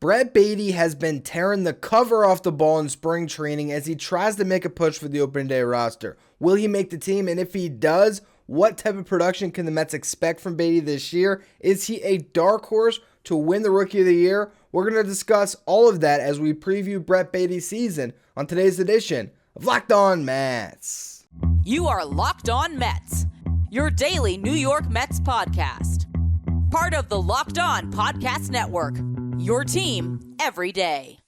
Brett Baty has been tearing the cover off the ball in spring training as he tries to make a push for the opening day roster. Will he make the team? And if he does, what type of production can the Mets expect from Baty this year? Is he a dark horse to win the Rookie of the Year? We're going to discuss all of that as we preview Brett Baty's season on today's edition of Locked On Mets. You are Locked On Mets, your daily New York Mets podcast. Part of the Locked On Podcast Network, your team every day.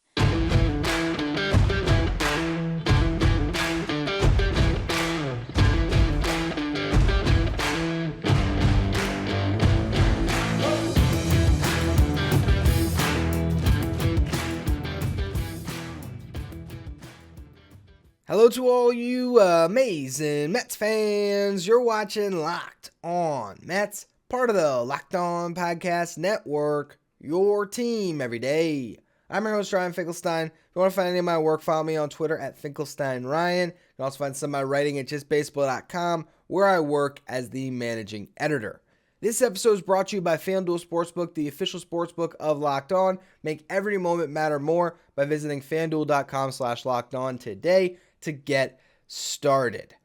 Hello to all you amazing Mets fans. You're watching Locked On Mets, part of the Locked On Podcast Network, your team every day. I'm your host, Ryan Finkelstein. If you want to find any of my work, follow me on Twitter at FinkelsteinRyan. You can also find some of my writing at justbaseball.com, where I work as the managing editor. This episode is brought to you by FanDuel Sportsbook, the official sportsbook of Locked On. Make every moment matter more by visiting FanDuel.com/LockedOn today to get started.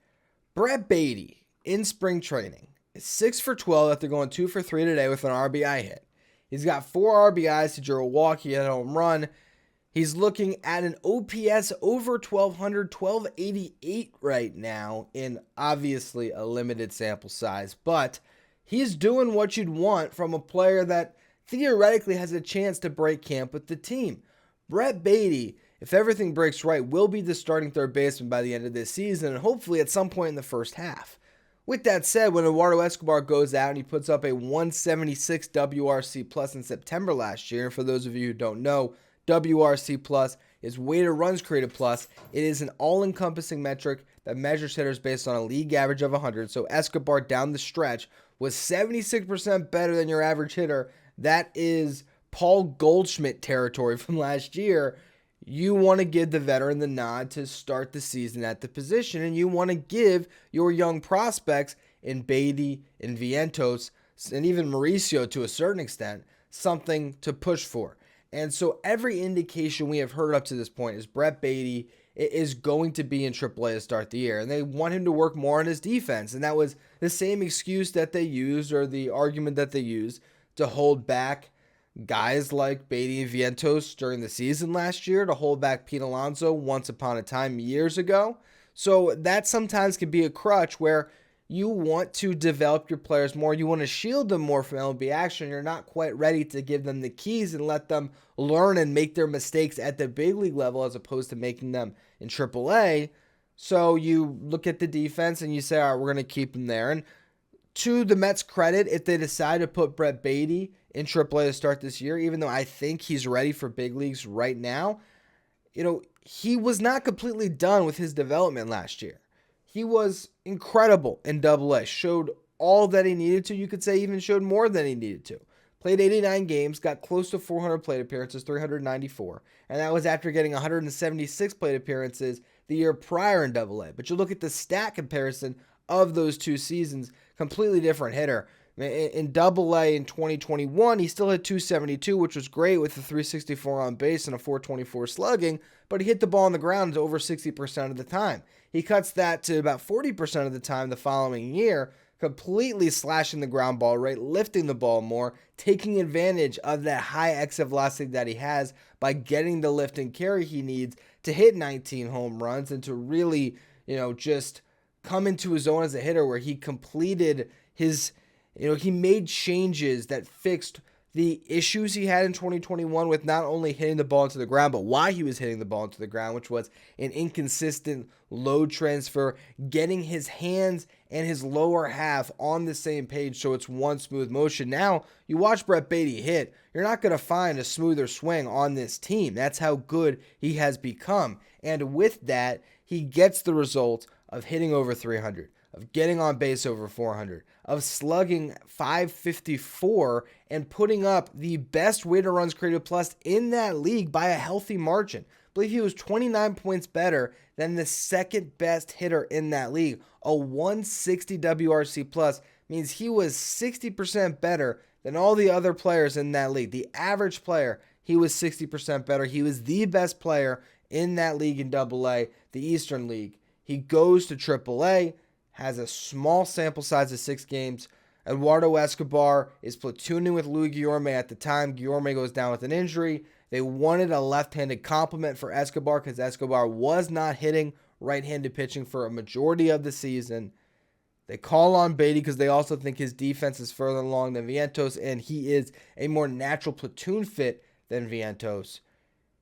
Brett Baty in spring training is 6 for 12 after going 2 for 3 today with an RBI hit. He's got 4 RBIs to drew a walk. He had a home run. He's looking at an OPS over 1,200, 1,288 right now in obviously a limited sample size. But he's doing what you'd want from a player that theoretically has a chance to break camp with the team. Brett Baty, if everything breaks right, will be the starting third baseman by the end of this season and hopefully at some point in the first half. With that said, when Eduardo Escobar goes out and he puts up a 176 WRC plus in September last year, and for those of you who don't know, WRC plus is weighted runs created plus. It is an all-encompassing metric that measures hitters based on a league average of 100. So Escobar down the stretch was 76% better than your average hitter. That is Paul Goldschmidt territory from last year. You want to give the veteran the nod to start the season at the position, and you want to give your young prospects in Beatty, in Vientos, and even Mauricio to a certain extent, something to push for. And so every indication we have heard up to this point is Brett Baty is going to be in AAA to start the year, and they want him to work more on his defense, and that was the same excuse that they used, or the argument that they used, to hold back guys like Baty and Vientos during the season last year, to hold back Pete Alonso once upon a time years ago. So that sometimes can be a crutch where you want to develop your players more. You want to shield them more from MLB action. You're not quite ready to give them the keys and let them learn and make their mistakes at the big league level as opposed to making them in AAA. So you look at the defense and you say, all right, we're going to keep them there. And to the Mets' credit, if they decide to put Brett Baty in AAA to start this year, even though I think he's ready for big leagues right now, he was not completely done with his development last year. He was incredible in AA, showed all that he needed to. You could say even showed more than he needed to. Played 89 games, got close to 400 plate appearances, 394, and that was after getting 176 plate appearances the year prior in AA. But you look at the stat comparison of those two seasons, completely different hitter. In AA in 2021, he still had 272, which was great with a 364 on base and a 424 slugging, but he hit the ball on the ground over 60% of the time. He cuts that to about 40% of the time the following year, completely slashing the ground ball rate, lifting the ball more, taking advantage of that high exit velocity that he has by getting the lift and carry he needs to hit 19 home runs and to really, just come into his own as a hitter where he completed his, he made changes that fixed the issues he had in 2021 with not only hitting the ball into the ground, but why he was hitting the ball into the ground, which was an inconsistent load transfer, getting his hands and his lower half on the same page so it's one smooth motion. Now, you watch Brett Baty hit, you're not going to find a smoother swing on this team. That's how good he has become. And with that, he gets the result of hitting over 300, of getting on base over 400, of slugging 554 and putting up the best weighted runs created plus in that league by a healthy margin. I believe he was 29 points better than the second best hitter in that league. A 160 WRC plus means he was 60% better than all the other players in that league. The average player, he he was 60% better. He was the best player in that league in AA, the Eastern League. He goes to AAA, has a small sample size of 6 games. Eduardo Escobar is platooning with Luis Guillorme at the time. Guillorme goes down with an injury. They wanted a left-handed complement for Escobar because Escobar was not hitting right-handed pitching for a majority of the season. They call on Beatty because they also think his defense is further along than Vientos, and he is a more natural platoon fit than Vientos.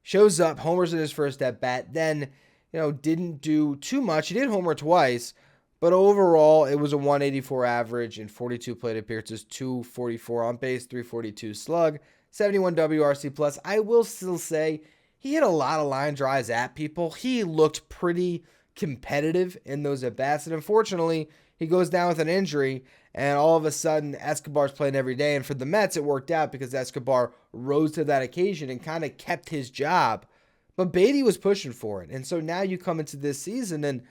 Shows up, homers in his first at-bat, then, didn't do too much. He did homer twice, but overall, it was a 184 average in 42 plate appearances, 244 on base, 342 slug, 71 WRC plus. I will still say he hit a lot of line drives at people. He looked pretty competitive in those at-bats, and unfortunately, he goes down with an injury, and all of a sudden, Escobar's playing every day. And for the Mets, it worked out because Escobar rose to that occasion and kind of kept his job. But Baty was pushing for it. And so now you come into this season, and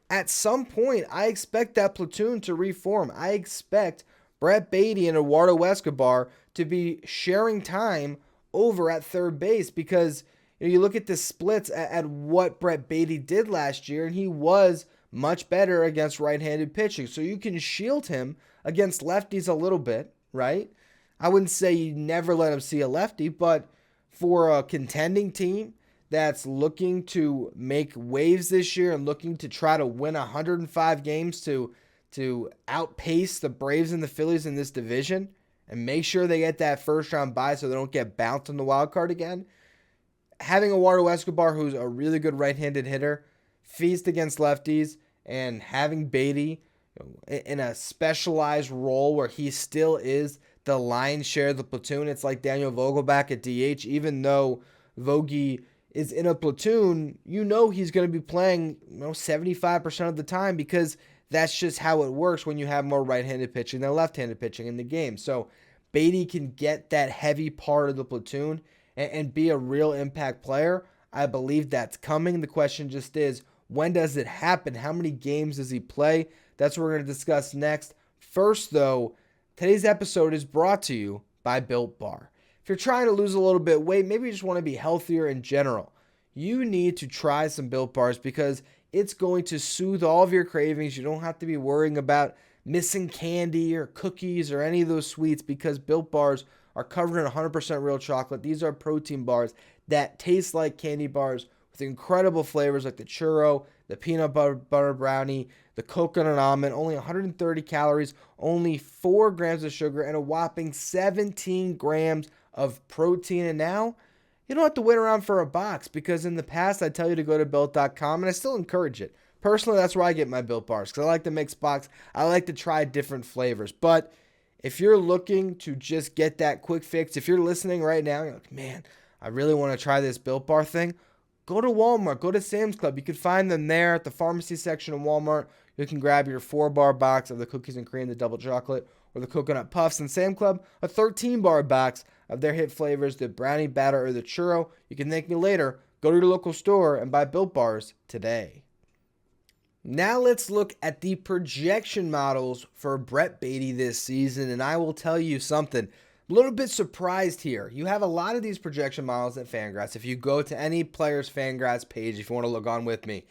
at some point, I expect that platoon to reform. I expect Brett Baty and Eduardo Escobar to be sharing time over at third base because you look at the splits at what Brett Baty did last year, and he was much better against right-handed pitching. So you can shield him against lefties a little bit, right? I wouldn't say you never let him see a lefty, but for a contending team that's looking to make waves this year and looking to try to win 105 games to outpace the Braves and the Phillies in this division and make sure they get that first-round bye so they don't get bounced on the wild card again, having Eduardo Escobar, who's a really good right-handed hitter, feast against lefties, and having Beatty in a specialized role where he still is the lion's share of the platoon. It's like Daniel Vogelbach at DH. Even though Vogie is in a platoon, he's going to be playing 75% of the time because that's just how it works when you have more right-handed pitching than left-handed pitching in the game. So Beatty can get that heavy part of the platoon and be a real impact player. I believe that's coming. The question just is, when does it happen? How many games does he play? That's what we're going to discuss next. First, though, today's episode is brought to you by Built Bar. If you're trying to lose a little bit of weight, maybe you just want to be healthier in general, you need to try some Built Bars because it's going to soothe all of your cravings. You don't have to be worrying about missing candy or cookies or any of those sweets because Built Bars are covered in 100% real chocolate. These are protein bars that taste like candy bars with incredible flavors like the churro, the peanut butter brownie, the coconut almond, only 130 calories, only 4 grams of sugar, and a whopping 17 grams of protein. And now, you don't have to wait around for a box because in the past, I tell you to go to Built.com, and I still encourage it. Personally, that's where I get my Built Bars because I like to mix box. I like to try different flavors. But if you're looking to just get that quick fix, if you're listening right now, you're like, man, I really want to try this Built Bar thing, go to Walmart, go to Sam's Club. You can find them there at the pharmacy section of Walmart. You can grab your 4-bar box of the cookies and cream, the double chocolate, or the coconut puffs. And Sam's Club, a 13-bar box of their hit flavors, the brownie batter or the churro. You can thank me later. Go to your local store and buy Built Bars today. Now let's look at the projection models for Brett Baty this season, and I will tell you something. A little bit surprised here. You have a lot of these projection models at FanGraphs. If you go to any player's FanGraphs page, if you want to log on with me,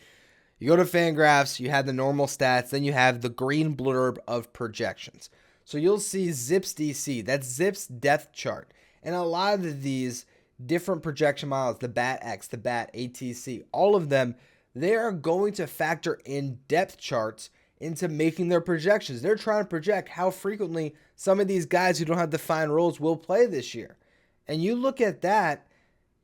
you go to FanGraphs, you have the normal stats, then you have the green blurb of projections. So you'll see Zips DC, that's Zips depth chart. And a lot of these different projection models, the BAT X, the BAT ATC, all of them, they are going to factor in depth charts into making their projections. They're trying to project how frequently some of these guys who don't have defined roles will play this year. And you look at that,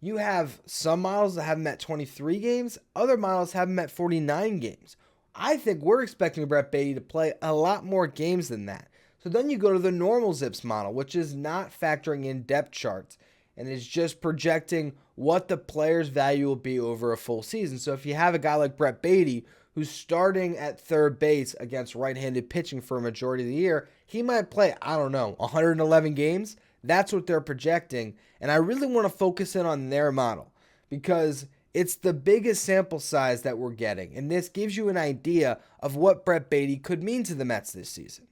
you have some models that have them at 23 games, other models have them at 49 games. I think we're expecting Brett Baty to play a lot more games than that. So then you go to the normal Zips model, which is not factoring in depth charts and is just projecting what the player's value will be over a full season. So if you have a guy like Brett Baty who's starting at third base against right-handed pitching for a majority of the year, he might play, 111 games. That's what they're projecting. And I really want to focus in on their model because it's the biggest sample size that we're getting. And this gives you an idea of what Brett Baty could mean to the Mets this season.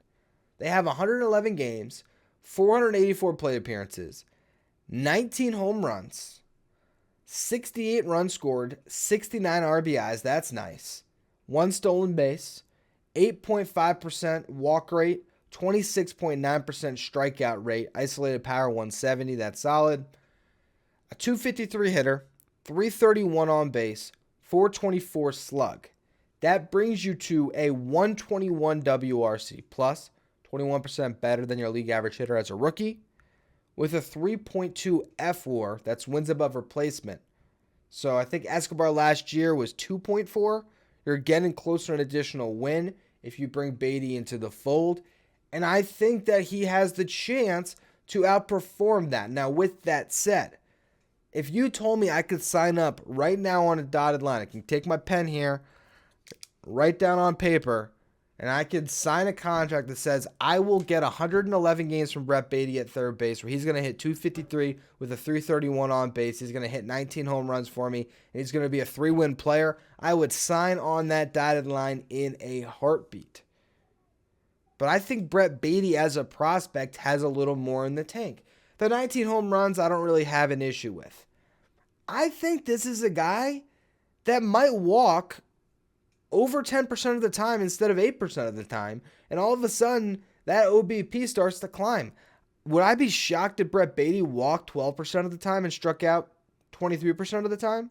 They have 111 games, 484 plate appearances, 19 home runs, 68 runs scored, 69 RBIs, that's nice. 1 stolen base, 8.5% walk rate, 26.9% strikeout rate, isolated power 170, that's solid. A 253 hitter, 331 on base, 424 slug. That brings you to a 121 WRC plus, 21% better than your league average hitter as a rookie, with a 3.2 F-WAR, that's wins above replacement. So I think Escobar last year was 2.4. You're getting closer to an additional win if you bring Beatty into the fold. And I think that he has the chance to outperform that. Now, with that said, if you told me I could sign up right now on a dotted line, I can take my pen here, write down on paper, and I could sign a contract that says I will get 111 games from Brett Beatty at third base, where he's going to hit 253 with a 331 on base. He's going to hit 19 home runs for me, and he's going to be a 3-win player. I would sign on that dotted line in a heartbeat. But I think Brett Beatty as a prospect has a little more in the tank. The 19 home runs I don't really have an issue with. I think this is a guy that might walk over 10% of the time instead of 8% of the time, and all of a sudden, that OBP starts to climb. Would I be shocked if Brett Beatty walked 12% of the time and struck out 23% of the time?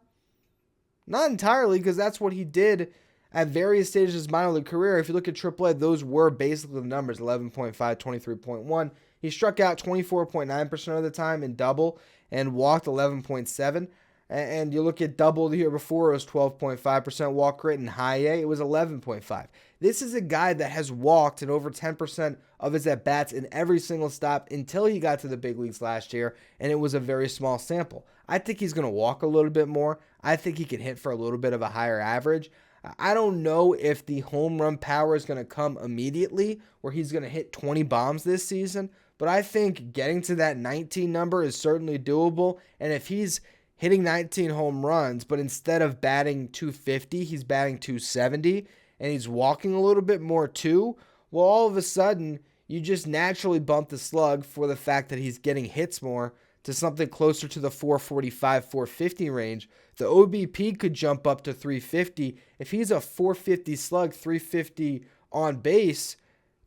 Not entirely, because that's what he did at various stages of his minor league career. If you look at AAA, those were basically the numbers, 11.5, 23.1. He struck out 24.9% of the time in double and walked 11.7. And you look at double the year before, it was 12.5% walk rate, and high A, it was 11.5. This is a guy that has walked in over 10% of his at-bats in every single stop until he got to the big leagues last year, and it was a very small sample. I think he's going to walk a little bit more. I think he can hit for a little bit of a higher average. I don't know if the home run power is going to come immediately, where he's going to hit 20 bombs this season, but I think getting to that 19 number is certainly doable, and if he's hitting 19 home runs, but instead of batting 250, he's batting 270, and he's walking a little bit more too, well, all of a sudden, you just naturally bump the slug for the fact that he's getting hits more to something closer to the 445, 450 range. The OBP could jump up to 350. If he's a 450 slug, 350 on base,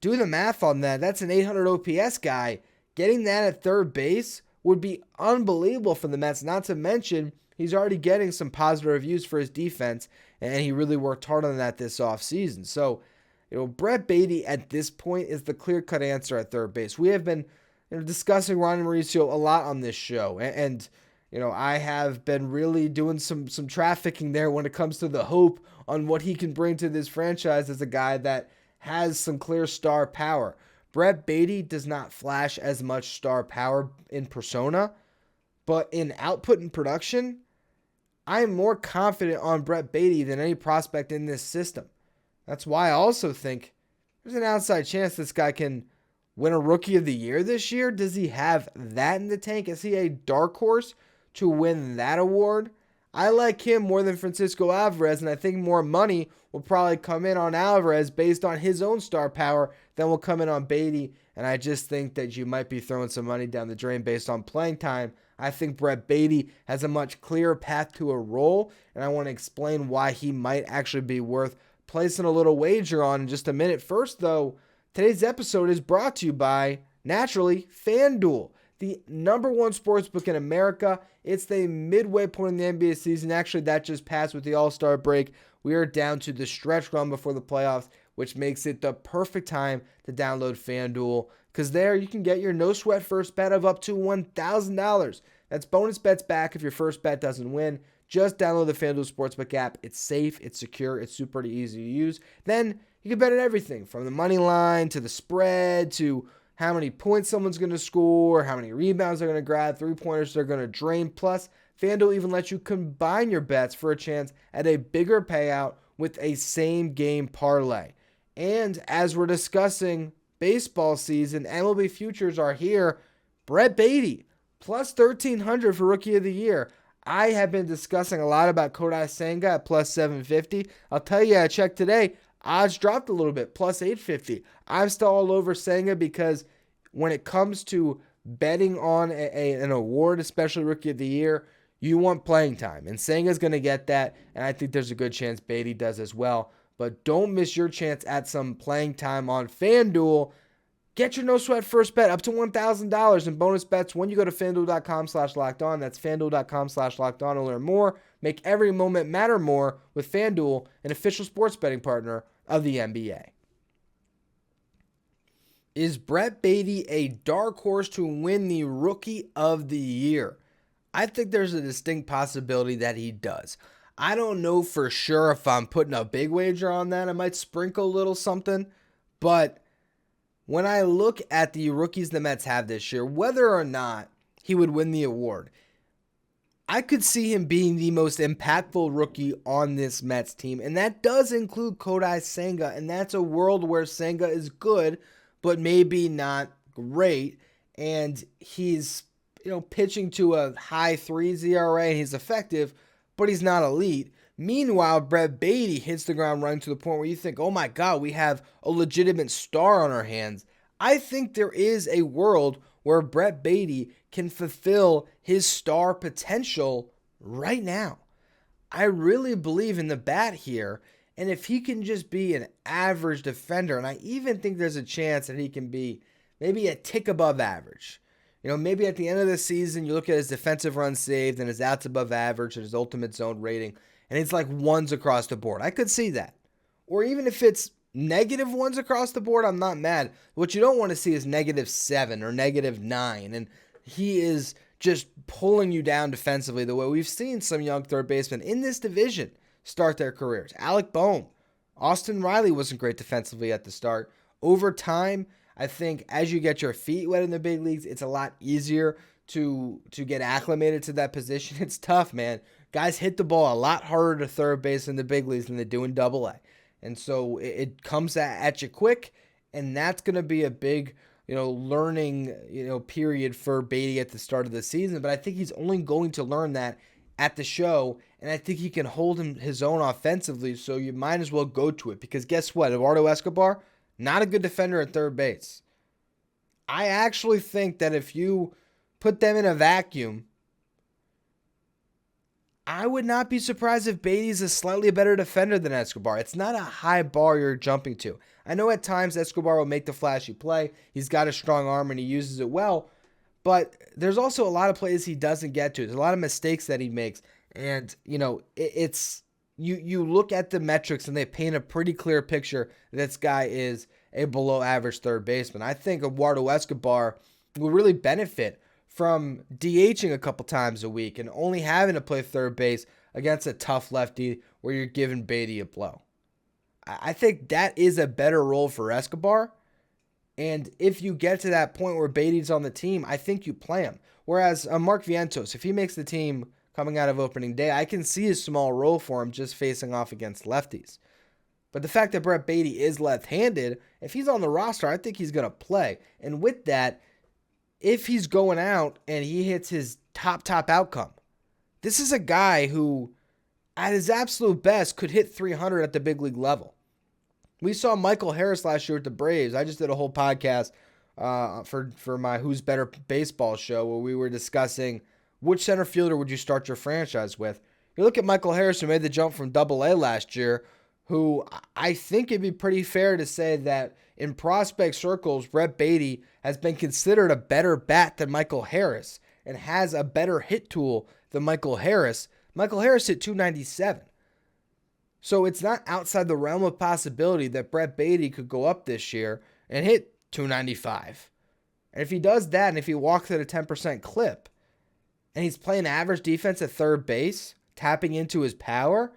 do the math on that. That's an 800 OPS guy. Getting that at third base would be unbelievable for the Mets, not to mention he's already getting some positive reviews for his defense, and he really worked hard on that this offseason. So, Brett Beatty at this point is the clear-cut answer at third base. We have been discussing Ron Mauricio a lot on this show, and I have been really doing some trafficking there when it comes to the hope on what he can bring to this franchise as a guy that has some clear star power. Brett Beatty does not flash as much star power in persona, but in output and production, I am more confident on Brett Beatty than any prospect in this system. That's why I also think there's an outside chance this guy can win a Rookie of the Year this year. Does he have that in the tank? Is he a dark horse to win that award? I like him more than Francisco Alvarez, and I think more money will probably come in on Alvarez based on his own star power than will come in on Beatty, and I just think that you might be throwing some money down the drain based on playing time. I think Brett Beatty has a much clearer path to a role, and I want to explain why he might actually be worth placing a little wager on in just a minute. First, though, today's episode is brought to you by, naturally, FanDuel, the #1 sportsbook in America. It's the midway point in the NBA season. Actually, that just passed with the All-Star break. We are down to the stretch run before the playoffs, which makes it the perfect time to download FanDuel, because there you can get your no-sweat first bet of up to $1,000. That's bonus bets back if your first bet doesn't win. Just download the FanDuel Sportsbook app. It's safe, it's secure, it's super easy to use. Then you can bet on everything from the money line to the spread to how many points someone's going to score, how many rebounds they're going to grab, three-pointers they're going to drain. Plus, FanDuel even lets you combine your bets for a chance at a bigger payout with a same-game parlay. And as we're discussing baseball season, MLB futures are here. Brett Beatty, plus 1,300 for Rookie of the Year. I have been discussing a lot about Kodai Senga at plus 750. I'll tell you, I checked today, odds dropped a little bit, plus 850. I'm still all over Senga because when it comes to betting on an award, especially Rookie of the Year, you want playing time. And Senga's going to get that, and I think there's a good chance Beatty does as well. But don't miss your chance at some playing time on FanDuel. Get your no sweat first bet up to $1,000 in bonus bets when you go to FanDuel.com/lockedon. That's FanDuel.com/lockedon to learn more. Make every moment matter more with FanDuel, an official sports betting partner of the NBA. Is Brett Baty a dark horse to win the Rookie of the Year? I think there's a distinct possibility that he does. I don't know for sure if I'm putting a big wager on that. I might sprinkle a little something. But when I look at the rookies the Mets have this year, whether or not he would win the award, I could see him being the most impactful rookie on this Mets team. And that does include Kodai Senga. And that's a world where Senga is good, but maybe not great. And he's, pitching to a high 3s ERA. He's effective, but he's not elite. Meanwhile, Brett Baty hits the ground running to the point where you think, oh my God, we have a legitimate star on our hands. I think there is a world where Brett Baty can fulfill his star potential right now. I really believe in the bat here. And if he can just be an average defender, and I even think there's a chance that he can be maybe a tick above average. Maybe at the end of the season, you look at his defensive runs saved and his outs above average and his ultimate zone rating, and it's like ones across the board. I could see that. Or even if it's negative ones across the board, I'm not mad. What you don't want to see is -7 or -9, and he is just pulling you down defensively the way we've seen some young third basemen in this division start their careers. Alec Bohm, Austin Riley wasn't great defensively at the start. Over time, I think as you get your feet wet in the big leagues, it's a lot easier to get acclimated to that position. It's tough, man. Guys hit the ball a lot harder to third base in the big leagues than they do in Double-A. And so it comes at you quick, and that's going to be a big, learning, period for Beatty at the start of the season. But I think he's only going to learn that at the show, and I think he can hold his own offensively, so you might as well go to it. Because guess what? Eduardo Escobar, not a good defender at third base. I actually think that if you put them in a vacuum, I would not be surprised if Beatty's a slightly better defender than Escobar. It's not a high bar you're jumping to. I know at times Escobar will make the flashy play. He's got a strong arm and he uses it well. But there's also a lot of plays he doesn't get to. There's a lot of mistakes that he makes. And, it's you look at the metrics and they paint a pretty clear picture that this guy is a below average third baseman. I think Eduardo Escobar will really benefit from DHing a couple times a week and only having to play third base against a tough lefty where you're giving Beatty a blow. I think that is a better role for Escobar. And if you get to that point where Beatty's on the team, I think you play him. Whereas Mark Vientos, if he makes the team coming out of opening day, I can see a small role for him just facing off against lefties. But the fact that Brett Baty is left-handed, if he's on the roster, I think he's going to play. And with that, if he's going out and he hits his top outcome, this is a guy who, at his absolute best, could hit 300 at the big league level. We saw Michael Harris last year with the Braves. I just did a whole podcast for my Who's Better Baseball show where we were discussing which center fielder would you start your franchise with. You look at Michael Harris, who made the jump from Double-A last year, who I think it'd be pretty fair to say that in prospect circles, Brett Baty has been considered a better bat than Michael Harris and has a better hit tool than Michael Harris. Michael Harris hit 297. So it's not outside the realm of possibility that Brett Baty could go up this year and hit 295. And if he does that, and if he walks at a 10% clip, and he's playing average defense at third base, tapping into his power,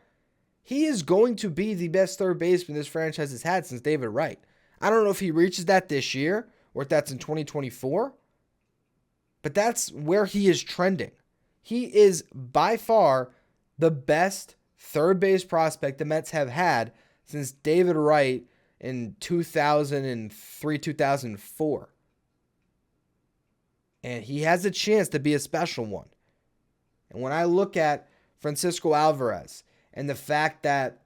he is going to be the best third baseman this franchise has had since David Wright. I don't know if he reaches that this year or if that's in 2024, but that's where he is trending. He is by far the best third base prospect the Mets have had since David Wright in 2003, 2004. And he has a chance to be a special one. And when I look at Francisco Alvarez and the fact that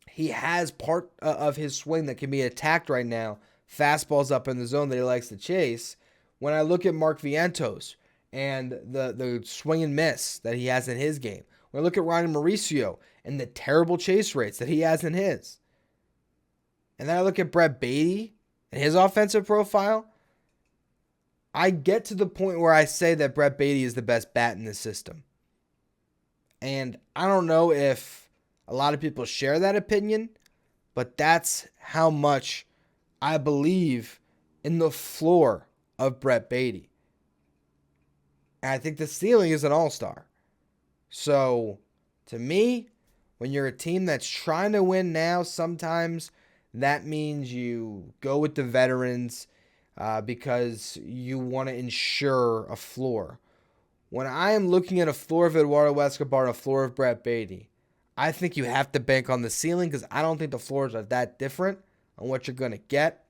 he has part of his swing that can be attacked right now, fastballs up in the zone that he likes to chase, When I look at Mark Vientos and the swing and miss that he has in his game. When I look at Ryan Mauricio and the terrible chase rates that he has in his. And then I look at Brett Baty and his offensive profile. I get to the point where I say that Brett Baty is the best bat in the system. And I don't know if a lot of people share that opinion, but that's how much I believe in the floor of Brett Baty. And I think the ceiling is an all-star. So, to me, when you're a team that's trying to win now, sometimes that means you go with the veterans because you want to ensure a floor. When I am looking at a floor of Eduardo Escobar and a floor of Brett Baty, I think you have to bank on the ceiling because I don't think the floors are that different on what you're going to get.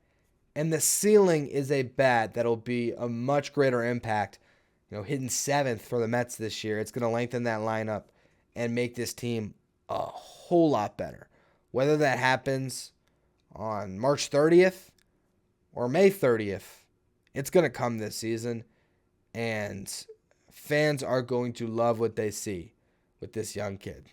And the ceiling is a bat that'll be a much greater impact. Hitting 7th for the Mets this year. It's going to lengthen that lineup and make this team a whole lot better. Whether that happens on March 30th or May 30th, it's going to come this season. And fans are going to love what they see with this young kid.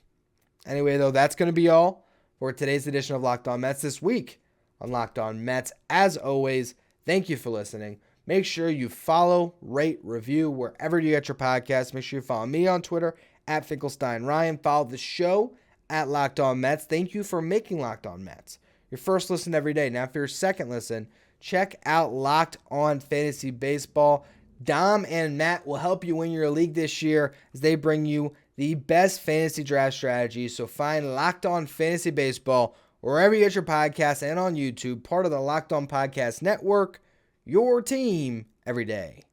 Anyway, though, that's going to be all for today's edition of Locked On Mets this week on Locked On Mets. As always, thank you for listening. Make sure you follow, rate, review wherever you get your podcasts. Make sure you follow me on Twitter at Finkelstein Ryan. Follow the show at Locked On Mets. Thank you for making Locked On Mets your first listen every day. Now, for your second listen, check out Locked On Fantasy Baseball. Dom and Matt will help you win your league this year as they bring you the best fantasy draft strategies. So find Locked On Fantasy Baseball wherever you get your podcasts and on YouTube, part of the Locked On Podcast Network. Your team every day.